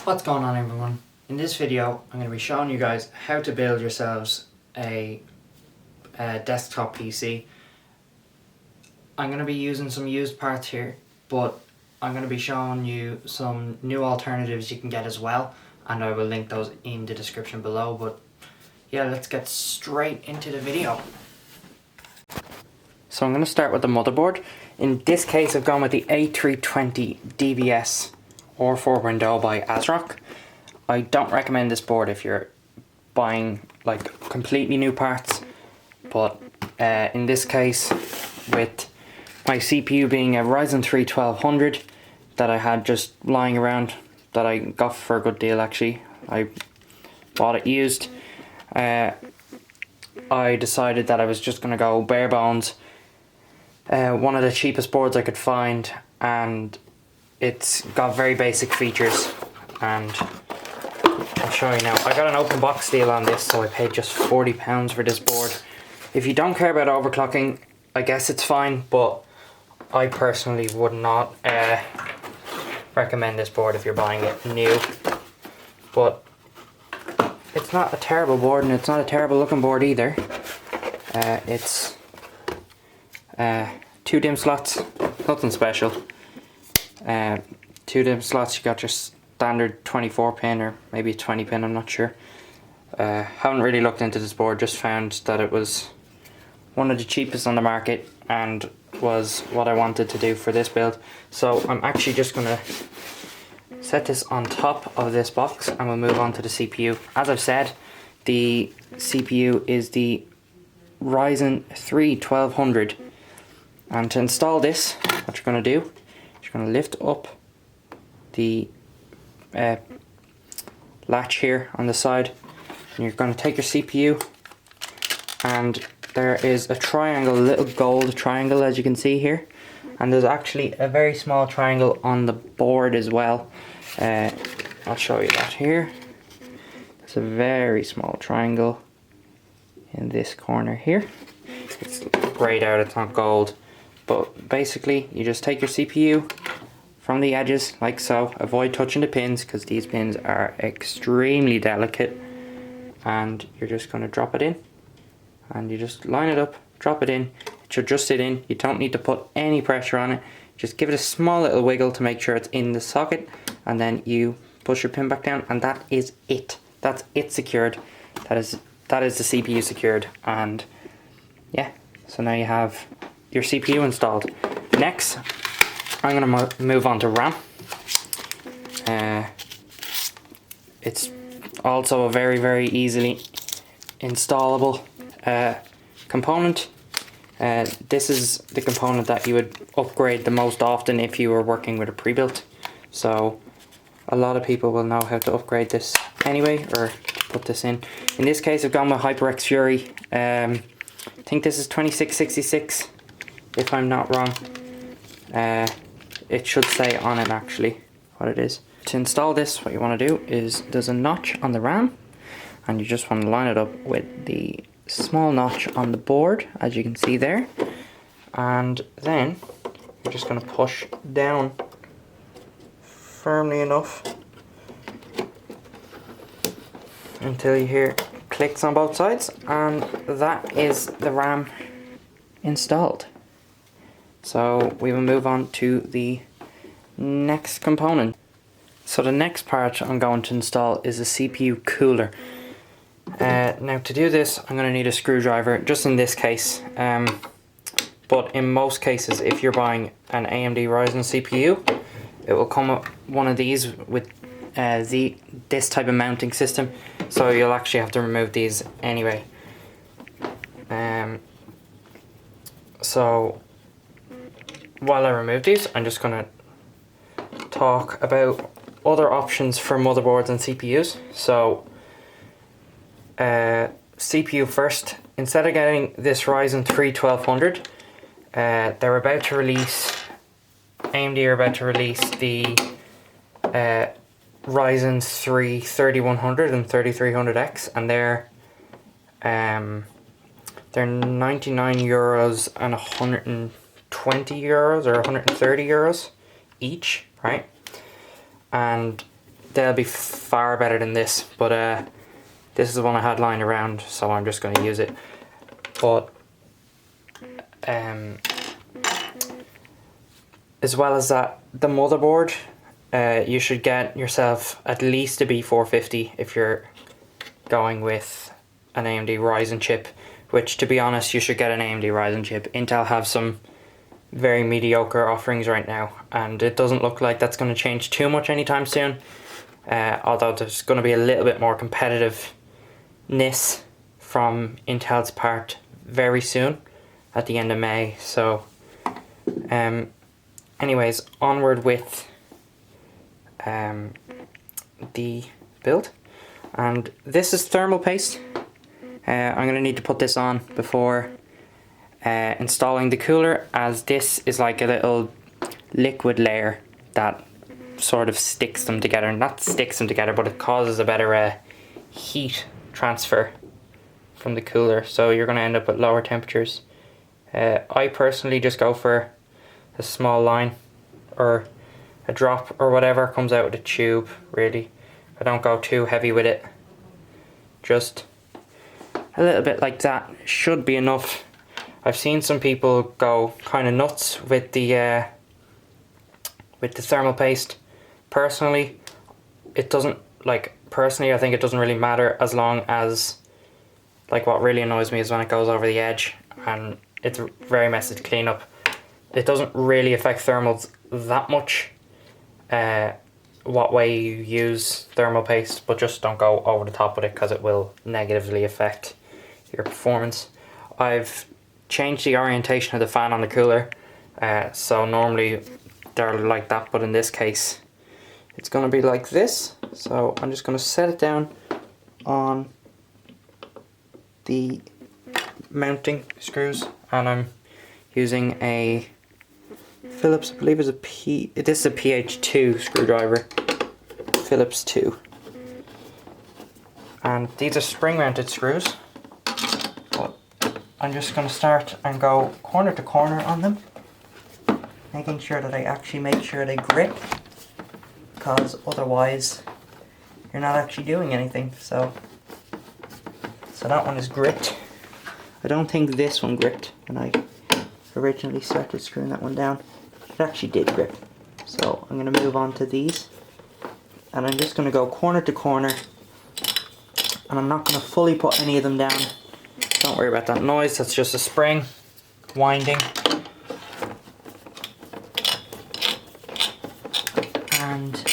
What's going on, everyone? In this video I'm going to be showing you guys how to build yourselves a desktop PC. I'm going to be using some used parts here, but I'm going to be showing you some new alternatives you can get as well, and I will link those in the description below. But yeah, let's get straight into the video. So I'm going to start with the motherboard. In this case I've gone with the A320 DBS or 4 by ASRock. I don't recommend this board if you're buying like completely new parts, but in this case, with my CPU being a Ryzen 3 1200 that I had just lying around, that I got for a good deal actually, I bought it used, I decided that I was just going to go bare bones, one of the cheapest boards I could find, and it's got very basic features, and I'll show you now. I got an open box deal on this, so I paid just £40 for this board. If you don't care about overclocking, I guess it's fine, but I personally would not recommend this board if you're buying it new. But it's not a terrible board, and it's not a terrible looking board either. It's 2 DIMM slots, nothing special. 2 DIMM slots, you got your standard 24 pin or maybe 20 pin, I'm not sure. Haven't really looked into this board, just found that it was one of the cheapest on the market and was what I wanted to do for this build. So I'm actually just going to set this on top of this box and we'll move on to the CPU. As I've said, the CPU is the Ryzen 3 1200, and to install this, what you're going to do, you're going to lift up the latch here on the side, and you're going to take your CPU, and there is a triangle, a little gold triangle as you can see here, and there's actually a very small triangle on the board as well. I'll show you that here. There's a very small triangle in this corner here. It's grayed out, it's not gold, but basically you just take your CPU from the edges like so. Avoid touching the pins because these pins are extremely delicate, and you're just going to drop it in, and you just line it up, drop it in. It should just sit in. You don't need to put any pressure on it. Just give it a small little wiggle to make sure it's in the socket, and then you push your pin back down, and that is it. That's it secured. That is the CPU secured, and yeah, so now you have your CPU installed. Next, I'm going to move on to RAM. It's also a very easily installable component. This is the component that you would upgrade the most often if you were working with a pre-built. So a lot of people will know how to upgrade this anyway, or put this in. In this case I've gone with HyperX Fury. I think this is 2666 if I'm not wrong. It should say on it actually what it is. To install this, what you want to do is, there's a notch on the RAM, and you just want to line it up with the small notch on the board as you can see there, and then you're just going to push down firmly enough until you hear clicks on both sides, and that is the RAM installed. So we will move on to the next component. So the next part I'm going to install is a CPU cooler. Now to do this I'm going to need a screwdriver, just in this case, but in most cases if you're buying an AMD Ryzen CPU, it will come up one of these with this type of mounting system, so you'll actually have to remove these anyway. So while I remove these, I'm just going to talk about other options for motherboards and CPUs. So CPU first. Instead of getting this Ryzen 3 1200, they're about to release, AMD are about to release the Ryzen 3 3100 and 3300X, and they're €99 and €120 or €130 each, right? And they'll be far better than this, but this is the one I had lying around, so I'm just going to use it. But as well as that, the motherboard, you should get yourself at least a B450 if you're going with an AMD Ryzen chip, which, to be honest, you should get an AMD Ryzen chip. Intel have some very mediocre offerings right now, and it doesn't look like that's going to change too much anytime soon, although there's going to be a little bit more competitiveness from Intel's part very soon at the end of May. So anyways, onward with the build. And this is thermal paste. I'm going to need to put this on before installing the cooler, as this is like a little liquid layer that sort of sticks them together. Not sticks them together, but it causes a better heat transfer from the cooler, so you're going to end up at lower temperatures. I personally just go for a small line or a drop or whatever comes out of the tube, really. I don't go too heavy with it. Just a little bit like that should be enough. I've seen some people go kind of nuts with the thermal paste. Personally, it doesn't, personally I think it doesn't really matter, as long as, what really annoys me is when it goes over the edge, and it's very messy to clean up. It doesn't really affect thermals that much, what way you use thermal paste, but just don't go over the top with it, because it will negatively affect your performance. I've changed the orientation of the fan on the cooler, so normally they're like that, but in this case it's going to be like this. So I'm just going to set it down on the mounting screws, and I'm using a Phillips, I believe it's this is a PH2 screwdriver, Phillips 2, and these are spring mounted screws. But I'm just going to start and go corner to corner on them, making sure that I actually make sure they grip, because otherwise you're not actually doing anything. So that one is gripped. I don't think this one gripped when I originally started screwing that one down. It actually did grip. So I'm going to move on to these, and I'm just going to go corner to corner, and I'm not going to fully put any of them down. Don't worry about that noise, that's just a spring winding. And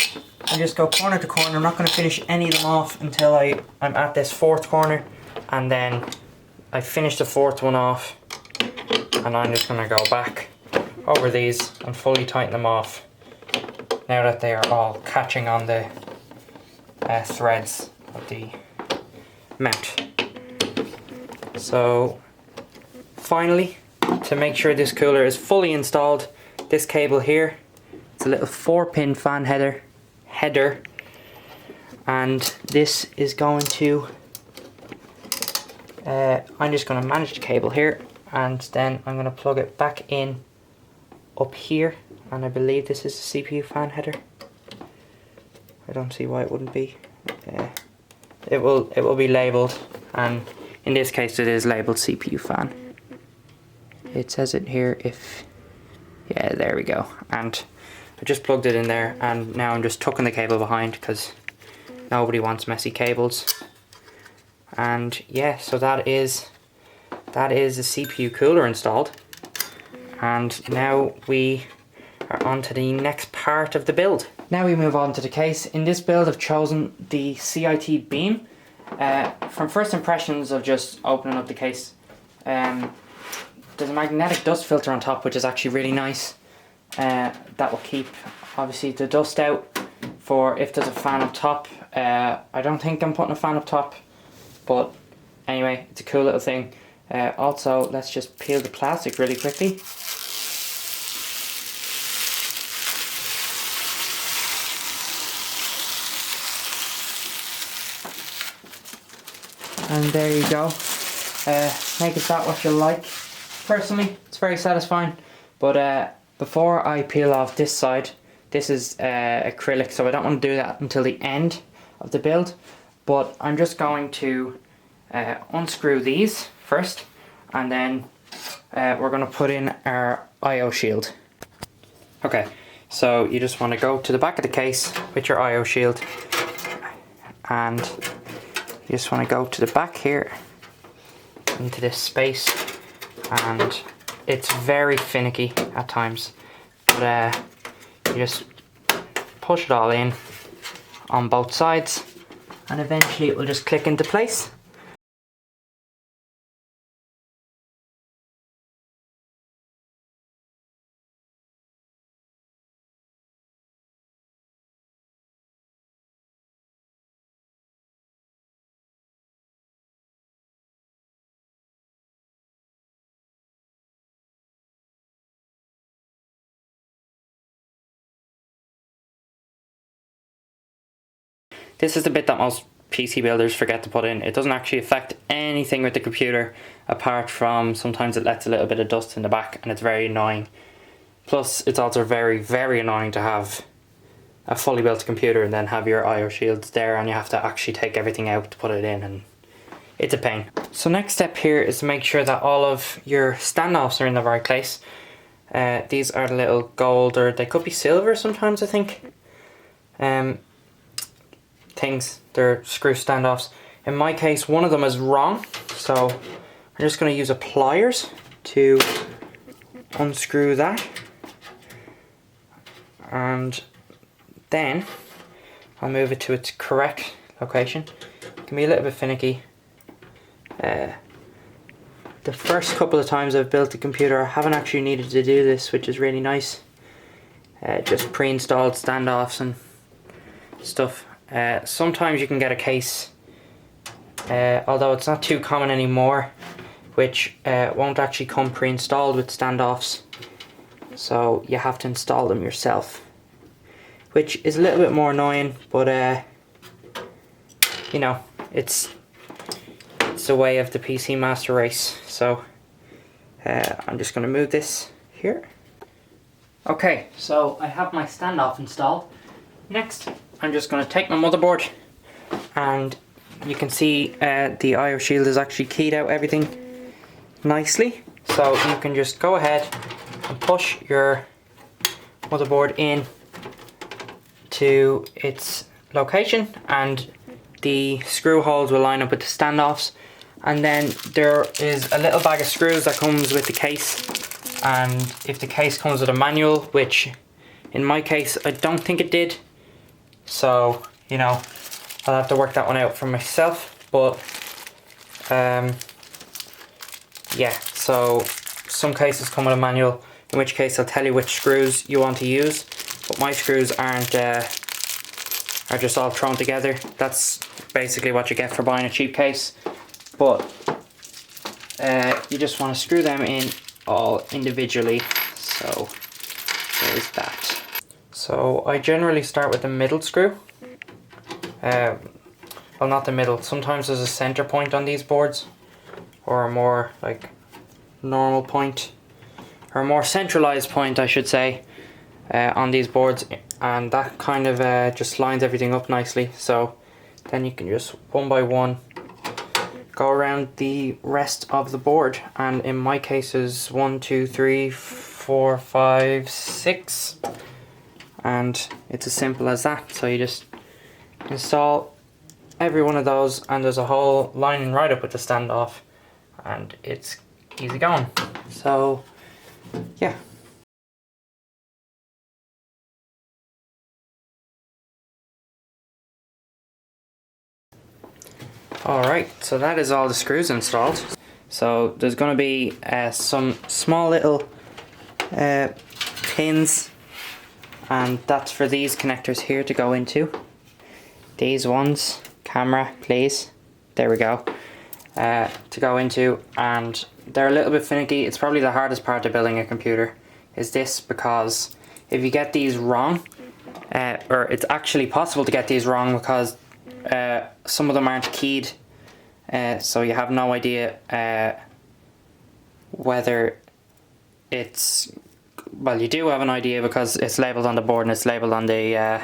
I just go corner to corner. I'm not going to finish any of them off until I'm at this fourth corner, and then I finish the fourth one off, and I'm just going to go back over these and fully tighten them off now that they are all catching on the threads of the mount. So finally, to make sure this cooler is fully installed, this cable here, it's a little 4-pin fan header, and this is going to I'm just going to manage the cable here, and then I'm going to plug it back in up here, and I believe this is the CPU fan header. I don't see why it wouldn't be. It will be labelled, and in this case it is labelled CPU fan. It says it here yeah, there we go. And I just plugged it in there, and now I'm just tucking the cable behind, because nobody wants messy cables. And yeah, so that is the CPU cooler installed, and now we are on to the next part of the build. Now we move on to the case. In this build I've chosen the CIT Beam. From first impressions of just opening up the case, there's a magnetic dust filter on top, which is actually really nice. That will keep obviously the dust out for if there's a fan up top. I don't think I'm putting a fan up top, but anyway, it's a cool little thing. Also, let's just peel the plastic really quickly. And there you go. Make it that what you like. Personally, it's very satisfying. But before I peel off this side, This is acrylic, so I don't want to do that until the end of the build. But I'm just going to unscrew these first, and then we're going to put in our IO shield. Okay, so you just want to go to the back of the case with your IO shield, and you just want to go to the back here into this space, and it's very finicky at times, but you just push it all in on both sides, and eventually it will just click into place. This is the bit that most PC builders forget to put in. It doesn't actually affect anything with the computer, apart from sometimes it lets a little bit of dust in the back, and it's very annoying. Plus, it's also very, very annoying to have a fully built computer and then have your IO shields there, and you have to actually take everything out to put it in, and it's a pain. So next step here is to make sure that all of your standoffs are in the right place. These are the little gold, or they could be silver sometimes, I think. Things, they're screw standoffs. In my case, one of them is wrong, so I'm just going to use a pliers to unscrew that, and then I'll move it to its correct location. It can be a little bit finicky. The first couple of times I've built the computer, I haven't actually needed to do this, which is really nice. Just pre-installed standoffs and stuff. Sometimes you can get a case, although it's not too common anymore, which won't actually come pre-installed with standoffs, so you have to install them yourself, which is a little bit more annoying, but you know, it's the way of the PC Master Race. So I'm just going to move this here. Okay, so I have my standoff installed. Next, I'm just going to take my motherboard, and you can see the IO shield is actually keyed out everything nicely. So you can just go ahead and push your motherboard in to its location, and the screw holes will line up with the standoffs. And then there is a little bag of screws that comes with the case, and if the case comes with a manual, which in my case I don't think it did, so you know, I'll have to work that one out for myself. But yeah, so some cases come with a manual, in which case I'll tell you which screws you want to use, but my screws aren't are just all thrown together. That's basically what you get for buying a cheap case. But you just want to screw them in all individually, so there's that. So I generally start with the middle screw. Well, not the middle, sometimes there's a center point on these boards, or a more like normal point, or a more centralized point I should say, on these boards, and that kind of just lines everything up nicely. So then you can just one by one go around the rest of the board, and in my case is 1, 2, 3, 4, 5, 6, and it's as simple as that. So you just install every one of those, and there's a hole lining right up with the standoff, and it's easy going. So yeah. Alright, so that is all the screws installed. So there's going to be some small little pins, and that's for these connectors here to go into. These ones, camera please, there we go, to go into, and they're a little bit finicky. It's probably the hardest part of building a computer, is this, because if you get these wrong, or it's actually possible to get these wrong, because some of them aren't keyed, so you have no idea whether it's well, you do have an idea because it's labelled on the board and it's labelled on the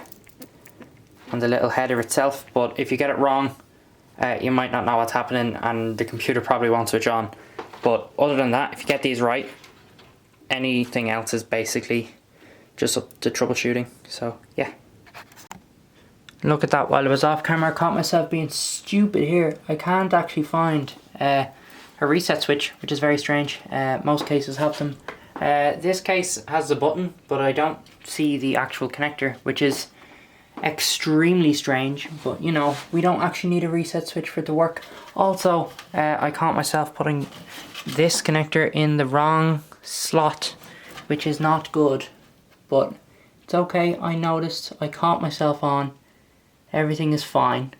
little header itself. But if you get it wrong, you might not know what's happening and the computer probably won't switch on. But other than that, if you get these right, anything else is basically just up to troubleshooting. So yeah. Look at that, while I was off camera I caught myself being stupid here. I can't actually find a reset switch, which is very strange. Most cases have them. This case has the button, but I don't see the actual connector, which is extremely strange. But you know, we don't actually need a reset switch for it to work. Also, I caught myself putting this connector in the wrong slot, which is not good, but it's okay. I noticed, I caught myself on, everything is fine,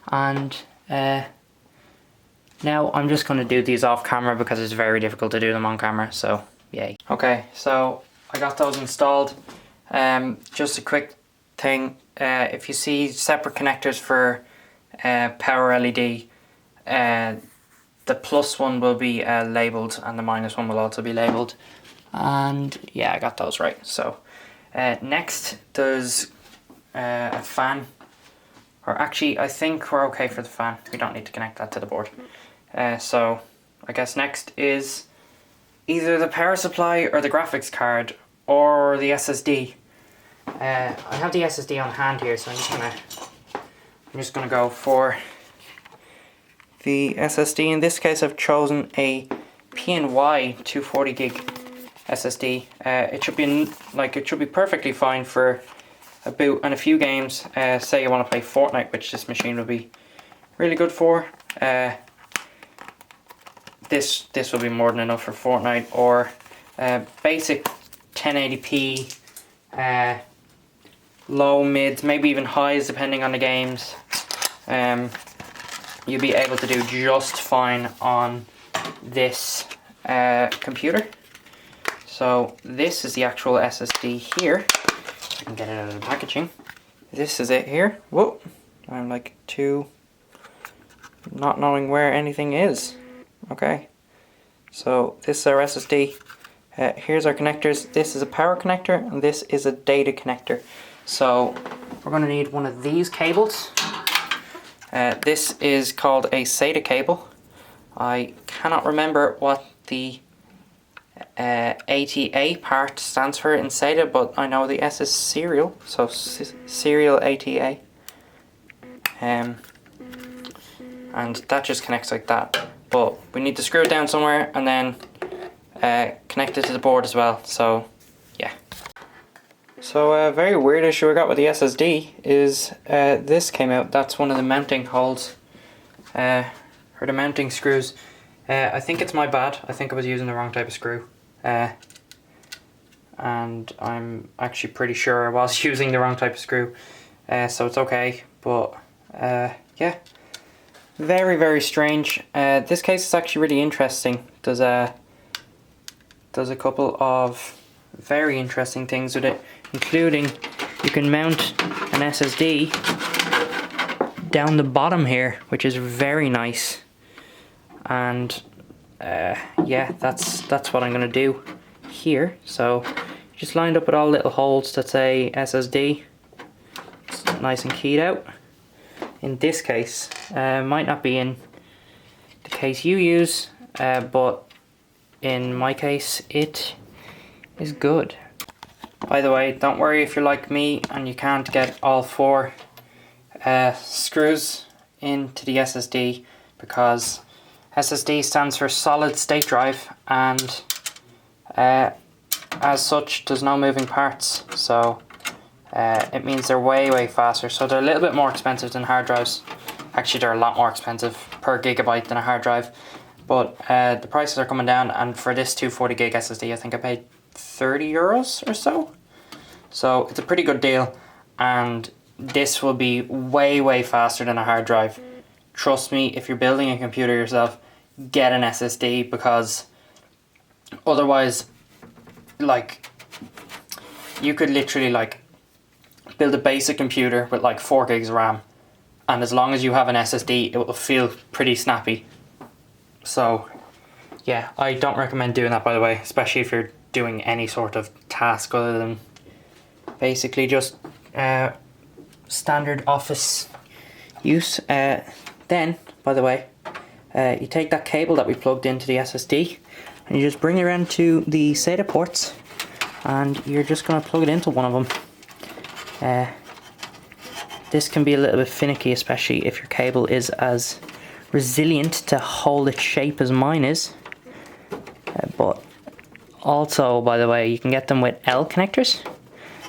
and now I'm just going to do these off camera because it's very difficult to do them on camera, so yay. Okay, so I got those installed. Just a quick thing, if you see separate connectors for power LED, the plus one will be labelled and the minus one will also be labelled. And yeah, I got those right. So next there's a fan, or actually I think we're okay for the fan. We don't need to connect that to the board. So I guess next is either the power supply or the graphics card or the SSD. I have the SSD on hand here, so I'm just gonna go for the SSD. In this case I've chosen a PNY 240 gig SSD. It should be perfectly fine for a boot and a few games. Say you want to play Fortnite, which this machine will be really good for. This will be more than enough for Fortnite, or basic 1080p, low, mids, maybe even highs depending on the games. You'll be able to do just fine on this computer. So this is the actual SSD here. I can get it out of the packaging. This is it here. Whoa, I'm like not knowing where anything is. Okay, so this is our SSD. Here's our connectors. This is a power connector and this is a data connector. So we're going to need one of these cables. This is called a SATA cable. I cannot remember what the ATA part stands for in SATA, but I know the S is serial, so serial ATA. And that just connects like that. But we need to screw it down somewhere and then connect it to the board as well. So yeah. So a very weird issue I got with the SSD is this came out. That's one of the mounting holes, or the mounting screws. I think it's my bad. I think I was using the wrong type of screw. And I'm actually pretty sure I was using the wrong type of screw. So it's okay. But yeah, very, very strange. This case is actually really interesting. There's a couple of very interesting things with it, including you can mount an SSD down the bottom here, which is very nice. And yeah, that's what I'm gonna do here. So just lined up with all little holes that say SSD. It's nice and keyed out. In this case, might not be in the case you use, but in my case it is good. By the way, don't worry if you're like me and you can't get all four screws into the SSD, because SSD stands for solid state drive, and as such there's no moving parts, so it means they're way faster. So they're a little bit more expensive than hard drives. Actually, they're a lot more expensive per gigabyte than a hard drive, but the prices are coming down, and for this 240 gig SSD I think I paid €30 or so. So it's a pretty good deal, and this will be way faster than a hard drive. Trust me, if you're building a computer yourself, get an SSD, because otherwise, like, you could literally like build a basic computer with like 4 gigs of RAM, and as long as you have an SSD it will feel pretty snappy. So yeah, I don't recommend doing that, by the way, especially if you're doing any sort of task other than basically just standard office use. Then, by the way, you take that cable that we plugged into the SSD and you just bring it around to the SATA ports, and you're just going to plug it into one of them. This can be a little bit finicky, especially if your cable is as resilient to hold its shape as mine is. But also, by the way, you can get them with L connectors,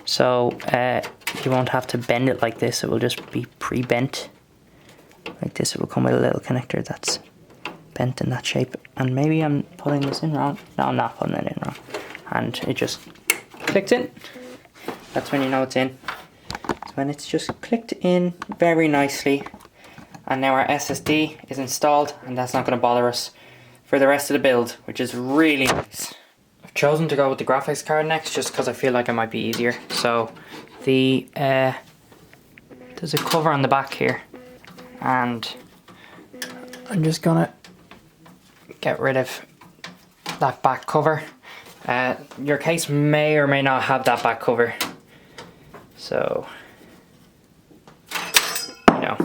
so you won't have to bend it like this. It will just be pre-bent like this. It will come with a little connector that's bent in that shape. And maybe I'm putting this in wrong. No, I'm not putting it in wrong. And it just clicks in. That's when you know it's in. It's when it's just clicked in very nicely. And now our SSD is installed, and that's not going to bother us for the rest of the build, which is really nice. I've chosen to go with the graphics card next just because I feel like it might be easier. So the there's a cover on the back here, and I'm just gonna get rid of that back cover. Your case may or may not have that back cover, so you know,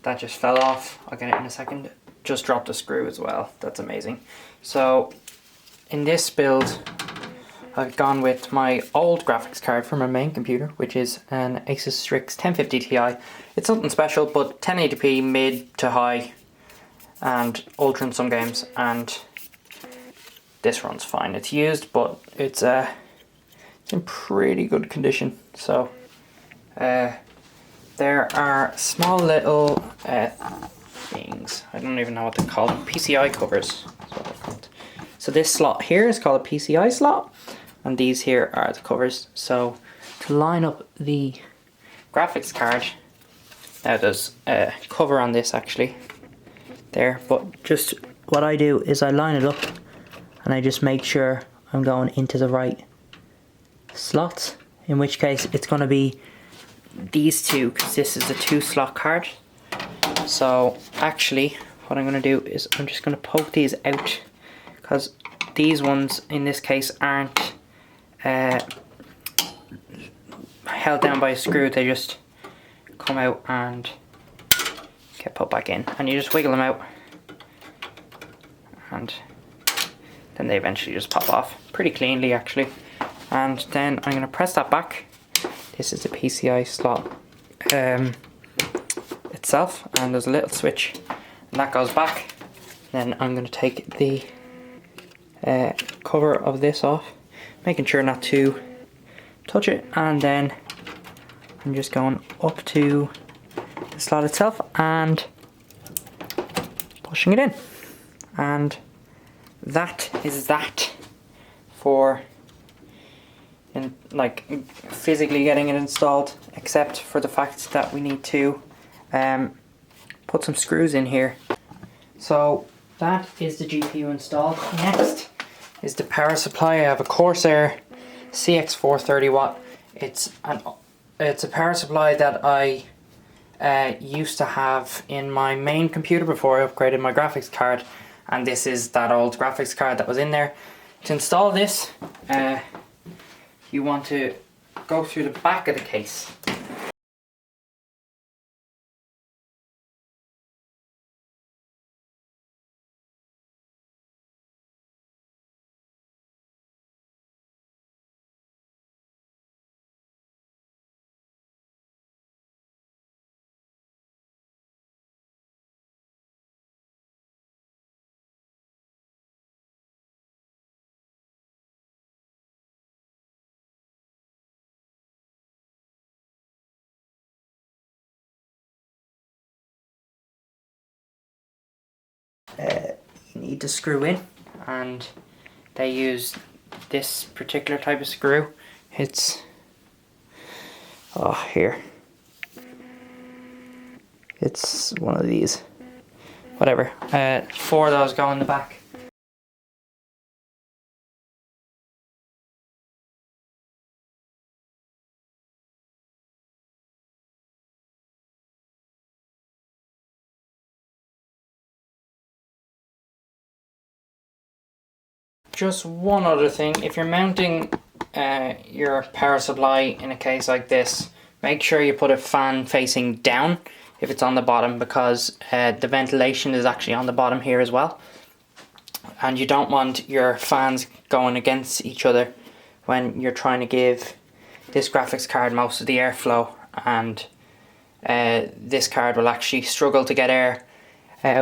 that just fell off. I'll get it in a second. Just dropped a screw as well. That's amazing. So in this build, I've gone with my old graphics card from my main computer, which is an Asus Strix 1050 Ti. It's something special, but 1080p mid to high and ultra in some games, and this runs fine. It's used, but it's in pretty good condition. So there are small little things, I don't even know what they're called, PCI covers is what they're called. So this slot here is called a PCI slot, and these here are the covers. So to line up the graphics card, now there's a cover on this actually there, but just what I do is I line it up and I just make sure I'm going into the right slots, in which case it's going to be these two, because this is a 2-slot card. So actually what I'm going to do is I'm just going to poke these out, because these ones in this case aren't held down by a screw. They just come out and get put back in, and you just wiggle them out and then they eventually just pop off pretty cleanly actually. And then I'm going to press that back. This is the PCI slot itself, and there's a little switch and that goes back. Then I'm going to take the cover of this off, making sure not to touch it, and then I'm just going up to the slot itself and pushing it in, and that is that for like physically getting it installed, except for the fact that we need to put some screws in here. So that is the GPU installed. Next is the power supply. I have a Corsair CX430 watt. It's a power supply that I used to have in my main computer before I upgraded my graphics card, and this is that old graphics card that was in there. To install this, you want to go through the back of the case. You need to screw in, and they use this particular type of screw. It's here. It's one of these. Whatever. 4 of those go in the back. just one other thing, if you're mounting your power supply in a case like this, make sure you put a fan facing down if it's on the bottom, because the ventilation is actually on the bottom here as well. And you don't want your fans going against each other when you're trying to give this graphics card most of the airflow, and this card will actually struggle to get air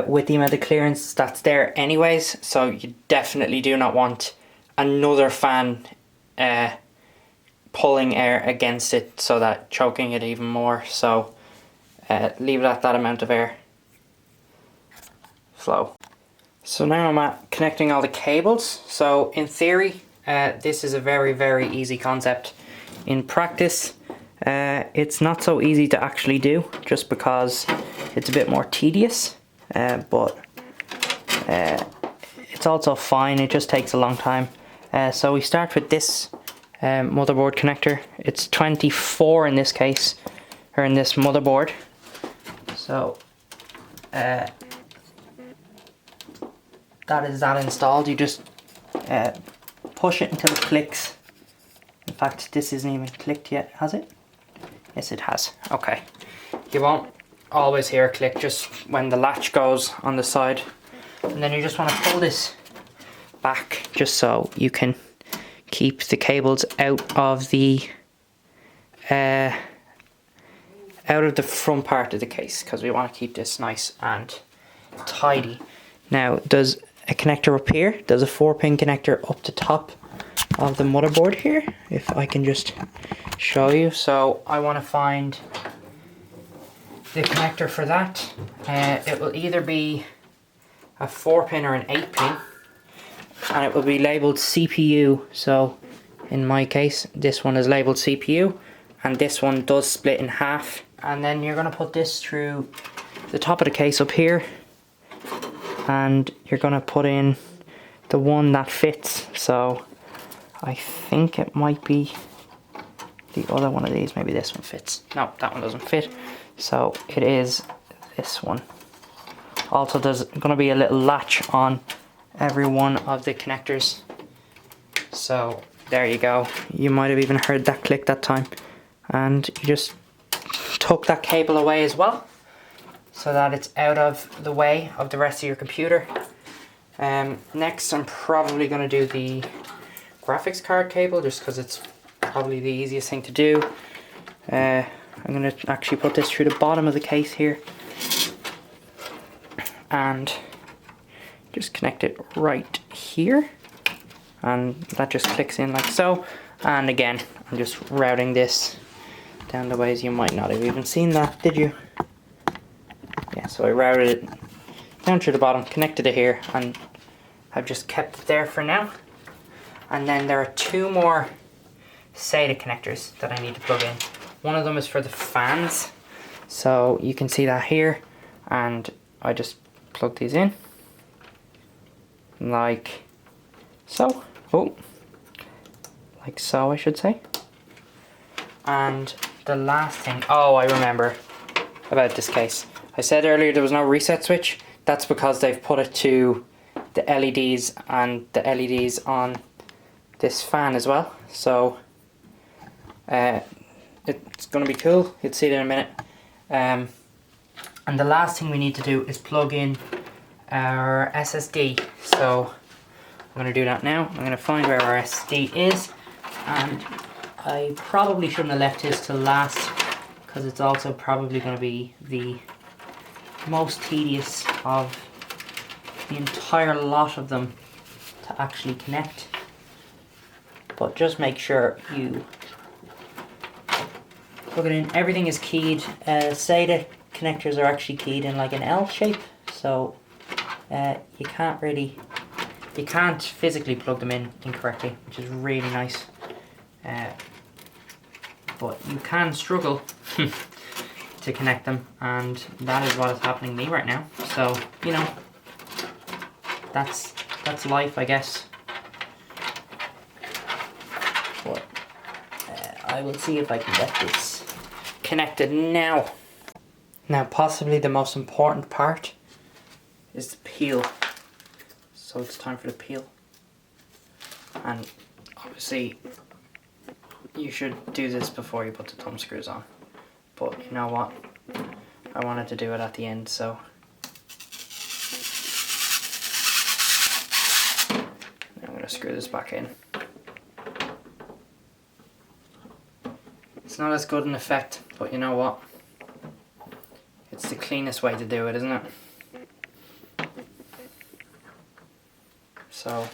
with the amount of clearance that's there anyways. So you definitely do not want another fan pulling air against it, so that choking it even more. So leave it at that amount of air flow. So now I'm at connecting all the cables. So in theory, this is a very easy concept. In practice, it's not so easy to actually do, just because it's a bit more tedious, but it's also fine. It just takes a long time. So we start with this motherboard connector. It's 24 in this case, or in this motherboard. So that is that installed. You just push it until it clicks. In fact, this isn't even clicked yet, has it? Yes, it has. Okay. You won't always hear a click, just when the latch goes on the side. And then you just want to pull this back, just so you can keep the cables out of the front part of the case, because we want to keep this nice and tidy. Now, there's a connector up here. There's a 4-pin connector up the top of the motherboard here, if I can just show you. So I want to find the connector for that. It will either be a 4-pin or an 8-pin, and it will be labeled CPU. So in my case, this one is labeled CPU, and this one does split in half. And then you're going to put this through the top of the case up here, and you're going to put in the one that fits. So I think it might be the other one of these. Maybe this one fits. No, that one doesn't fit. So it is this one. Also, there's going to be a little latch on every one of the connectors. So there you go. You might have even heard that click that time. And you just tuck that cable away as well, so that it's out of the way of the rest of your computer. Next, I'm probably going to do the graphics card cable, just because it's probably the easiest thing to do. I'm going to actually put this through the bottom of the case here, and just connect it right here, and that just clicks in like so. And again, I'm just routing this down the ways. You might not have even seen that, did you? Yeah, so I routed it down through the bottom, connected it here, and I've just kept it there for now. And then there are 2 more SATA connectors that I need to plug in. One of them is for the fans, so you can see that here, and I just plug these in like so. Oh, like so, I should say. And the last thing, oh, I remember about this case. I said earlier there was no reset switch. That's because they've put it to the LEDs, and the LEDs on this fan as well. So it's going to be cool. You'll see it in a minute. And the last thing we need to do is plug in our SSD. So I'm going to do that now. I'm going to find where our SSD is, and I probably shouldn't have left his till last, because it's also probably going to be the most tedious of the entire lot of them to actually connect. But just make sure you plug it in. Everything is keyed. SATA connectors are actually keyed in like an L shape, so you can't physically plug them in incorrectly, which is really nice. But you can struggle to connect them, and that is what is happening to me right now. So, you know, that's life, I guess. But I will see if I can get this connected now. Now, possibly the most important part is the peel. So it's time for the peel. And obviously you should do this before you put the thumb screws on, but you know what, I wanted to do it at the end, so I'm going to screw this back in. It's not as good an effect, but you know what, it's the cleanest way to do it, isn't it? So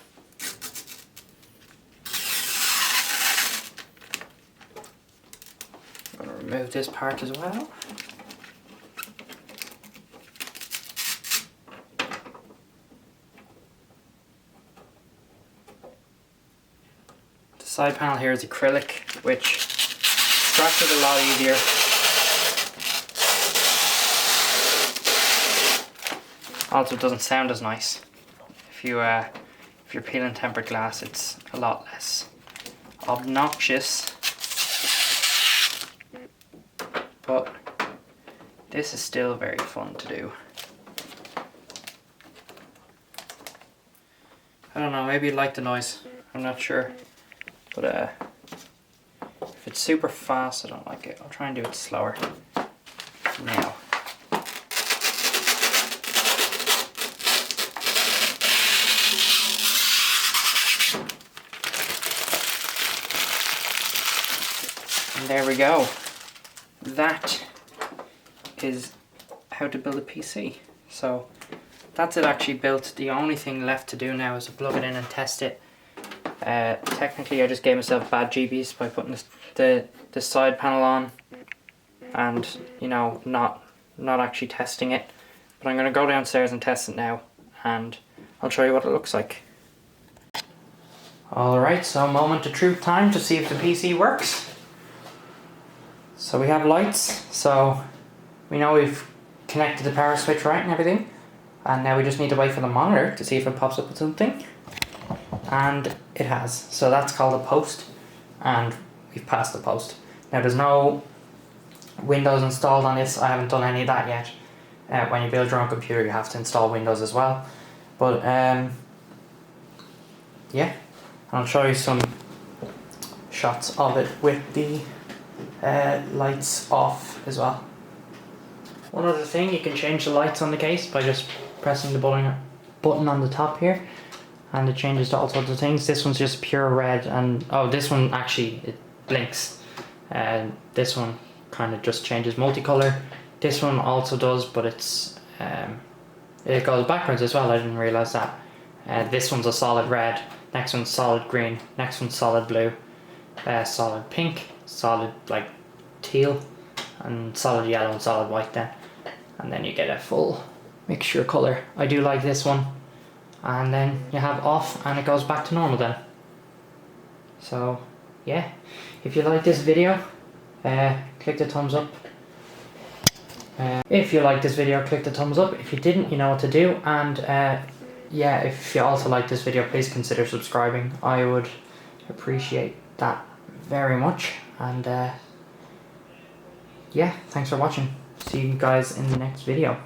I'm going to remove this part as well. The side panel here is acrylic, which extracts it a lot easier. Also, it doesn't sound as nice. If you're peeling tempered glass, it's a lot less obnoxious. But this is still very fun to do. I don't know, maybe you like the noise. I'm not sure. But if it's super fast, I don't like it. I'll try and do it slower. Now. And there we go. That is how to build a PC. So that's it actually built. The only thing left to do now is to plug it in and test it. Technically I just gave myself bad GBs by putting the side panel on and, you know, not actually testing it. But I'm going to go downstairs and test it now, and I'll show you what it looks like. Alright, so moment of truth time to see if the PC works. So we have lights, so we know we've connected the power switch right and everything, and now we just need to wait for the monitor to see if it pops up with something, and it has. So that's called a post, and we've passed the post. Now there's no Windows installed on this. I haven't done any of that yet. When you build your own computer you have to install Windows as well, but yeah, I'll show you some shots of it with the lights off as well. One other thing, you can change the lights on the case by just pressing the button on the top here, and it changes to all sorts of things. This one's just pure red, and oh, this one actually it blinks, and this one kind of just changes multicolor. This one also does, but it's it goes backwards as well. I didn't realize that. This one's a solid red, next one's solid green, next one's solid blue, solid pink, solid like teal, and solid yellow and solid white then, and then you get a full mixture color. I do like this one, and then you have off and it goes back to normal then. So yeah, if you like this video, click the thumbs up. If you like this video, click the thumbs up. If you didn't, you know what to do. And yeah, if you also like this video, please consider subscribing. I would appreciate that very much. And yeah, thanks for watching. See you guys in the next video.